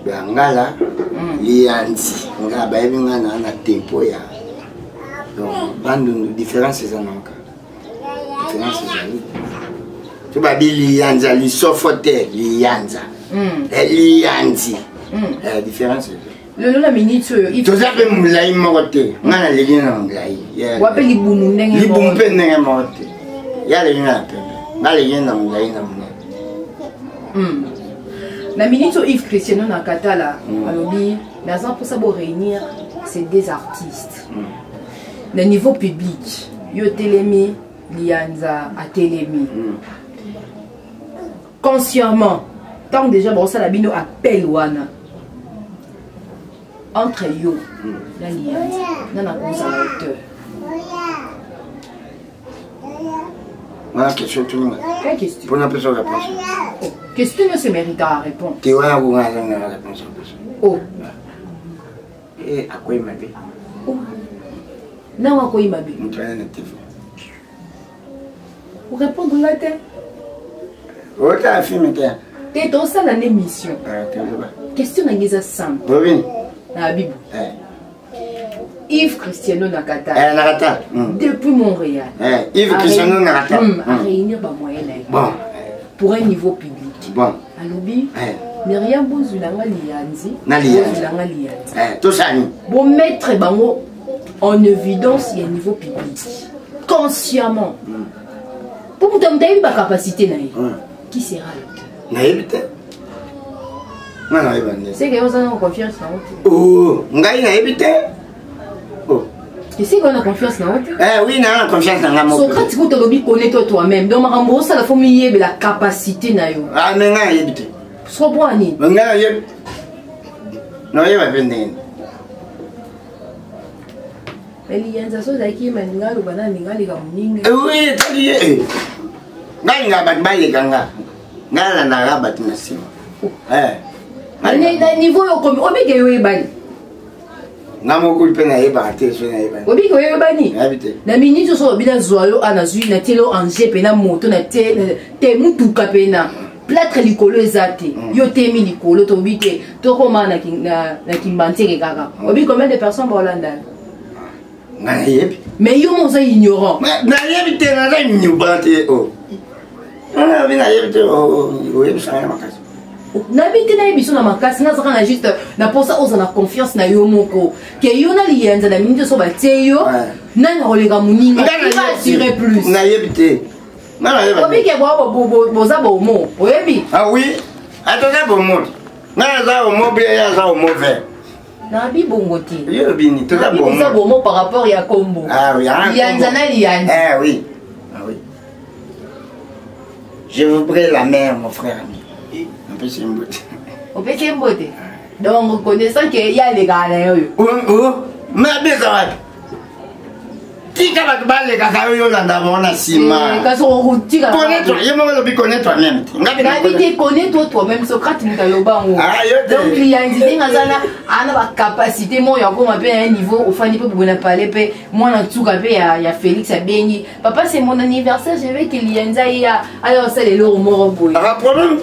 ba ngala lianzi ngala bayebi ngana na tempo ya donc bandu différence za nonka différence za tu babi lianza li sofote lianza lianzi différence le la minute il faut ça peut mulai mote ngana legina mulai wape libumu ndenge libumu pe ndenge mote ya legina pe ngale yenda mulai na mulai la minute Yves Cristiano na katala alobi naza pour ça pour réunir ces deux artistes le niveau public yo telemi lianza a telemi consciemment tant déjà bon ça la bino appel wana entre yo na lianza na cause à hauteur voilà question tout le monde quelle question pour une personne réponse question ne se mérite à répondre tu vois où on a la réponse oh et à quoi il m'a dit oh non à quoi il m'a dit on travaille na TV pour répondre là t'es oh t'as film t'es dans ça la émission question na ngeza simple Bobine na bibu Yves Cristiano Nakata Nakata depuis Montréal Yves Cristiano Nakata à réunir ba moyen bon pour un niveau public bon alobi mais rien bozu na lianzi na lianzi tout ça ni bon mettre bango en évidence il y a un niveau public consciemment pour vous donner ba capacité na qui sera l'auteur na éviter non éviter c'est que vous avez confiance en vous oh ngai na éviter oh tu sais qu'on a confiance en vous oui na confiance en moi Socrate vous te connais toi-même donc marambo ça la famille la capacité na yo ah mais na éviter so boani nga yeb no yeba benden elianza so zaki maningalo bana ningali ka muninga oui tali ngai ngaba baye kanga ngala na gaba tinasima na niveau yo komi obike yo ebani ngamo kulpe na yeba ate so na yeba obike yo ebani habite na minute so bina zwalo ana zui na telo anje pena moto na te mutuka pena plâtre likolo ezate yo temi likolo to bike to koma na kimbanteke kaka obi combien de personnes ba Hollande na yebi mais yo mo za ignorant na yebi te na za nyubate o na bina yebi te o yebi sa makasi na bite na yebi so na makasi na zaka na juste na posa oza na confiance na yo moko ke yo na lienza na minute so ba te yo na ngolega muninga va assurer plus na yebi te obi ke boza bomo oyebi ah oui atoza bomo na za bomo bien ya za bomo vert na bi bongo ti yo bini toza bomo boza bomo par rapport ya kombo ah oui lianza na lianza oui je vous prie la mère mon frère un peu simbote donc connaissant que ya les gars là mais bien ça va tika ba bale kaka yo landa bona sima kaso tika connaître yo mo lo bi connaître toi-même ngabi connais toi-même Socrate mutaloba ngo donc lianzi dinga zana ana ba capacité mo ya ko mabe un niveau au fani pe buna parler pe moi na tuka pe ya Félix abengi papa c'est mon anniversaire je vais que lianza ya alors ça les loro mo boy pas problème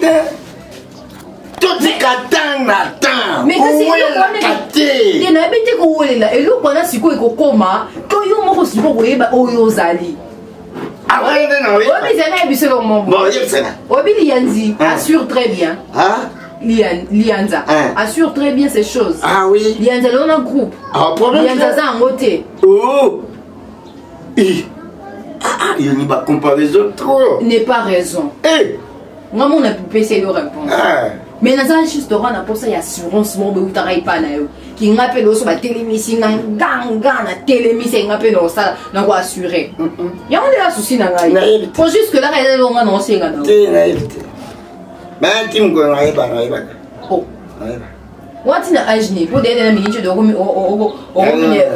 tout est katang na temps mais que c'est le na bete ko welela elo kona siko ekokoma to yo moko siko ko yeba oyo zali après na oui obi zana ebiselo mo bon yebsena obi lianzi assure très bien lianza assure très bien ces choses ah oui lianza le un groupe problème lianza za ngote oh il n'y a pas comparaison trop n'est pas raison moi mon a pu essayer de répondre mais na za juste rendre na posa ya assurance mo be utarai pa na yo ki ngape lo so ba telemisi nganga na telemisi ngape no ça na ko assurer ya on la souci na ngai faut juste que là elle longa non singa na na éviter ben tim ko na yeba oh wati na âge ni pour dele na minute de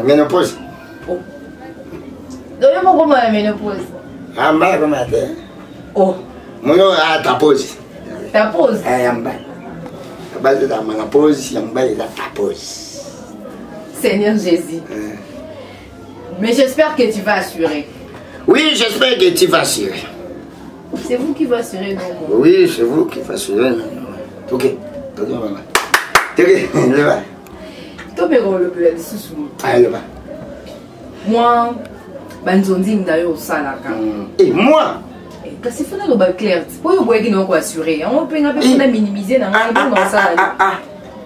ménopause oh do yo mo ko ma ménopause amba ko ma te oh mono a ta pause ta pause amba base da ma pause amba da ta pause Seigneur Jésus mais j'espère que tu vas assurer oui j'espère que tu vas assurer C'est vous qui va assurer non? Oui, c'est vous qui va assurer non. Ok, maman. Ok, le va. Toi, mais le plus sous. Allez, le va. Moi, banzonding d'ailleurs au salaka. Et moi? Parce qu'il faut le bas clair. Pour vous voyez qu'il nous assurer. On peut pas minimiser dans le salaka.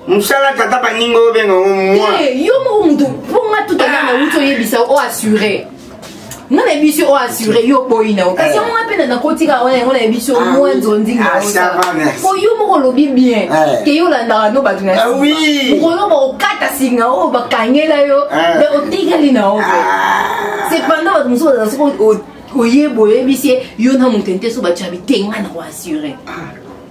Moussala tata baningo bengo moi. Yo mo mutu pour nga tout à l'heure na uto yebisa o assurer. Nga na biso o assurer yo boyina. Kasi on appelle na kotika on na biso moins nzonding. Ah ça va merci. Pour yo mo lobi bien. Que yo la na no batuna. Ah oui. Pour no mo kata singa o ba kangela yo. De otikali na o. C'est pendant votre muso da o yebo yebisi yo na mutente so ba chabi tenga na o assurer.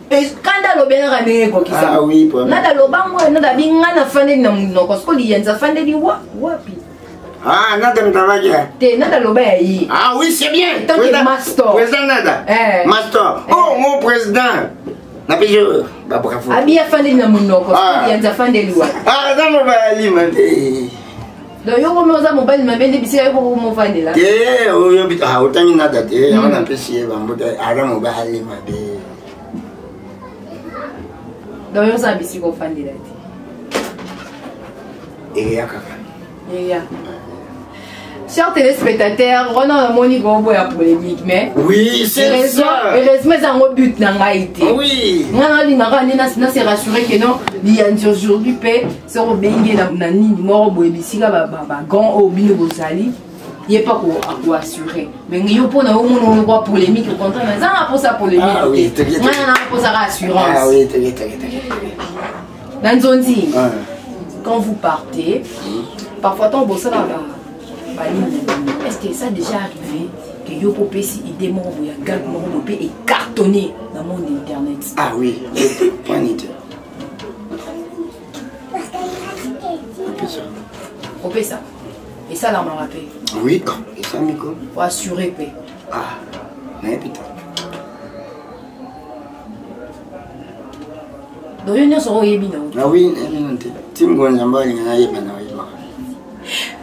Quand le bien ramé quoi qui ça. Ah oui pour. Nada lo bango nada binga na fande na muno ko skoli yenza fande di wapi. Ah nada mtavaja. Te nada lo ba yi. Ah oui c'est bien. Tant que master. Président nada. Master. Oh mon président. Na pijo ba bravo. Abi fande na muno ko skoli yenza fande di wapi. Ah ça me va alimenter. Do yo mo za mobile mabende bisi ko mo fande la. Te o yo bita ha utani nada te ona pesi ba mboda ara mo ba alimenter. Donc, vous avez ici qu'on fait des Et chers téléspectateurs, on a un moni gombo ya polémique, mais oui, c'est ça. Heureusement, c'est un but dans l'Haïti. Oui. On a s'est rassuré que non, il y a aujourd'hui, c'est un bengue na ni mort boebisi ga ba grand au bino bozali. Il n'y a pas quoi assurer. Mais il y a pas de polémique, au contraire, mais ça n'a pas ça polémique. Ah oui, on n'a pas ça rassurance. Ah oui, dans zone quand vous partez, parfois on bosse là. Est-ce que ça a déjà arrivé que yo popé si idée mon ya gag mon popé est cartonné dans le monde internet? Ah oui, point net. On fait ça. Et ça, là, on m'a rappelé. Oui, et ça, Nico? Pour assurer paix. Ah, mais putain. Donc, il y a un ah oui, Tim Gonzamba, il y a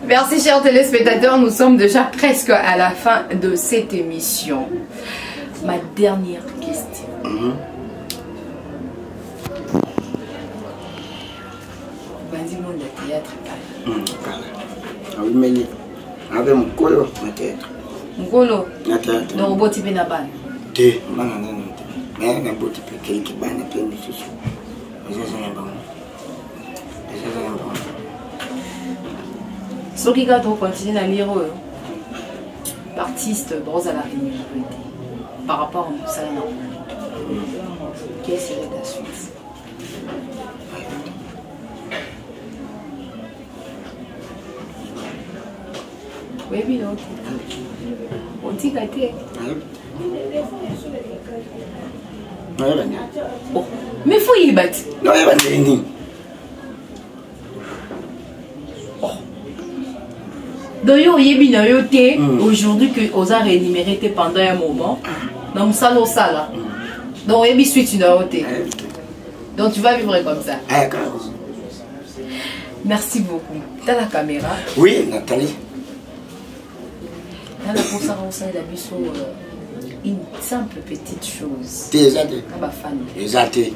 merci, chers téléspectateurs. Nous sommes déjà presque à la fin de cette émission. Ma dernière question. Vas-y, mon théâtre. Ah oui, mais avec mon colo, ma tête. Mon colo? Ma tête. Donc, on va tirer la balle. Té, mais on a beau tirer quelques balles, on a plein de choses. Mais ça, c'est un bon. Ce qui va continuer à lire, l'artiste brosse à la réalité par rapport à ça. Quelle serait la suite? Oui, oui, non. On dit gâté. Mais il faut y battre. Non, il va venir. Donc, aujourd'hui, que Osa rémunéré pendant un moment, dans le salon sala. Donc, il y a suite une autre. Donc, tu vas vivre comme ça. Merci beaucoup. T'as la caméra? Oui, Nathalie. Dans la conservation de la biso, une simple petite chose. T'es exaté. Ma fan. Exaté.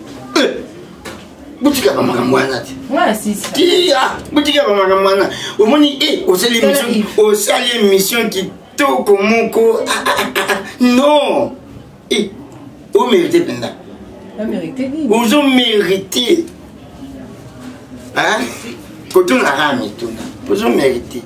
Boutique à Magamouana. Ouais, si. Tia, boutique à Magamouana. Au moins, au seul émission qui toque au monco. Non. Et, vous méritez Penda. Vous méritez. Vous méritez. Hein? Quand on a ramé tout, vous méritez.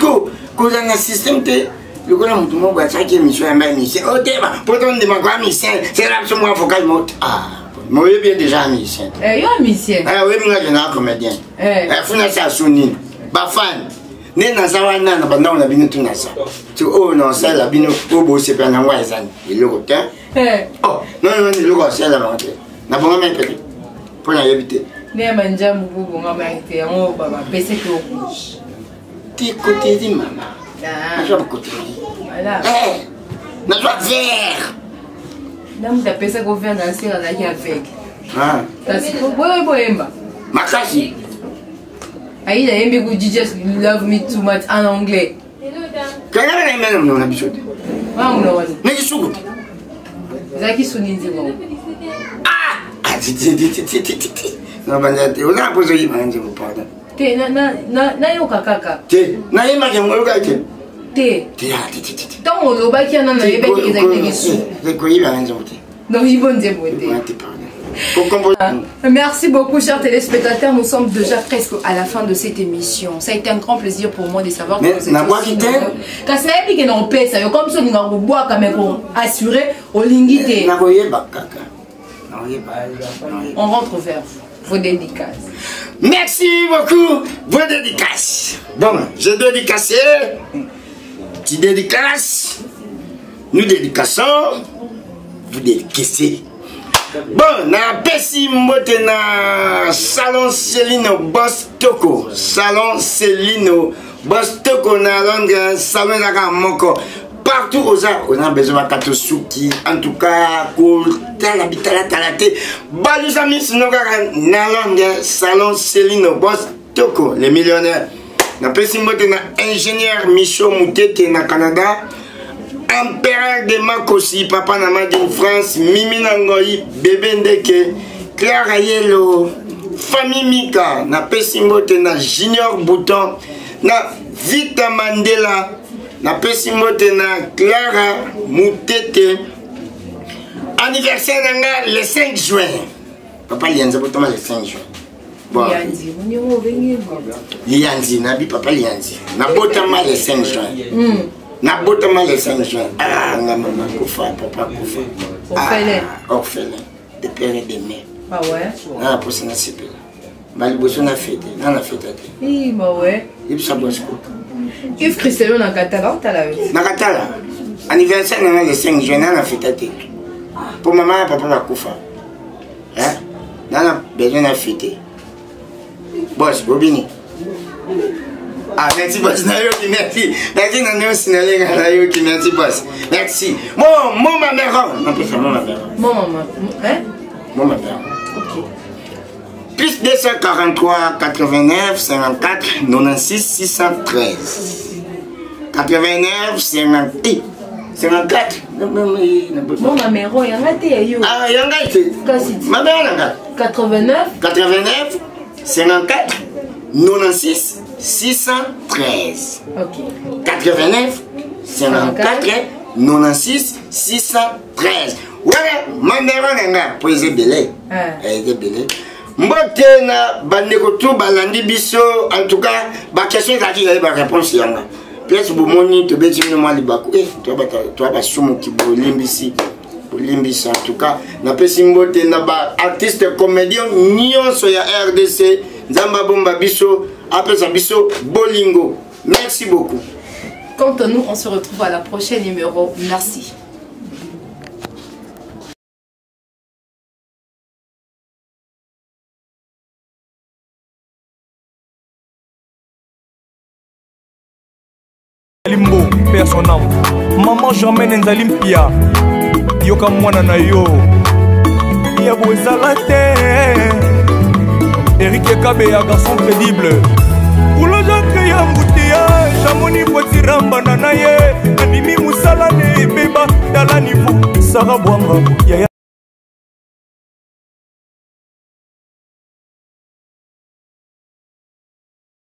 Quand on a un système de. Le gars, tout le monde va chaque émission à ma mission. Oh, t'es pas. Pourtant, on demande quoi, mission? C'est là que moi, il faut qu'elle monte. Ah. Moi, je suis déjà un musicien. Eh, un musicien. Ah oui, moi, je suis un comédien. Eh, il faut que ça sonne. Ba fan. Né dans sa wana, na pendant on a bien tout ça. Tu oh non, ça la bien au beau c'est pas dans Wazan. Il le retient. Oh, non non, il le retient la montre. Na bon même petit. Pour y habiter. Né manja mubu bon même été on baba baisser tout. Ti côté di maman. Ah. Je vais côté. Voilà. Eh. Na joie vert. Dame da pesa go faire danser là qui avec. Ah. Parce que boemba. Makasi. Aí da yembe go Jesus love me too much en anglais. Quand on a même on a besoin. Ah on a. Mais je suis. Zaki Sunidi mo. Ah, non, on a posé une main, pardon. Te na yo kaka. Te na yema ke mo ka te. Te. Tant on lo ba ki na yeba ki ezaki su. Te ko yiba nzo te. Donc ils vont dire bon. Merci beaucoup chers téléspectateurs, nous sommes déjà presque à la fin de cette émission. Ça a été un grand plaisir pour moi de savoir que vous êtes aussi quand ça est que non paie ça comme ça nous on boit quand même assurer au lingité. On rentre vers vos dédicaces. Merci beaucoup vos dédicaces. Bon, j'ai dédicacé. Tu dédicaces. Nous dédicassons. Vous dédicacez. Bon, na pesi mbote na Salon Celino Bostoko. Salon Celino Bostoko na Londres. Salon Zaka Moko. Partout aux arts, on a besoin de Katosouki. En tout cas, Talate. Balus amis, na Londres. Salon Celino Bostoko. Les millionnaires. Na pesi mbote na ingénieur Michaud Moutete na Canada. Empereur de Makosi, papa Namadine France, Mimi Nangoyi, bébé Ndeke, Clara Yellow, famille Mika, na Pesimote na Junior Bouton, na Vita Mandela, na Pesimote na Clara Moutete. Anniversaire nanga le 5 juin. Papa Lianzi Bouton le 5 juin. Bon. Lianzi, Nabi papa Lianzi. Na Botama le 5 juin. Na botama le 5 juin. Ah, na maman Koufa, papa Koufa. Orphelin. Orphelin. De père et de mère. Ah ouais. Ah, pour ça, na c'est pire. Maliboso na fête. Na na fête. Oui, bah ouais. Il s'est bosco. Yves Christelon na Katala, t'as la vu. Na Katala. Anniversaire na le 5 juin, na fête. Pour maman et papa Koufa. Hein? Na besoin na fête. Boss, Bobini. Ah, merci boss, merci. Merci Nano Sinale, merci boss. Merci. Mon maman. On peut faire mon maman. Mon maman. Hein? Mon maman. Ok. Plus 243 89 54 96 613. 89 54. Mon maman, il y a un thé. Ah, il y a un thé. Ma mère, 89 54 96 613. Ok. 89 54 96 613. Voilà, ma mère pour les belé. Elle est belé. Mbote na bandeko tout balandi biso en tout cas ba question za ki ba réponse yanga. Pièce bomoni to beti no mali bako. Toi ba sumu ki bolimbisi. Bolimbisi en tout cas na pesi mbote na ba artiste comédien nyonso ya RDC Nzamba bomba biso après ça biso bolingo. Merci beaucoup. Quant à nous, on se retrouve à la prochaine numéro. Merci. Limbo, père son âme. Maman Germaine Nzalimpia. Yoka mwana na yo. Ya bozalate. Eric Kabeya, garçon crédible. Pour le gens qui a embouteillage, Chamoni Potiramba Nanaye, Animi Moussalane, Beba, Dala Niveau, Sarah Bouanga, Yaya.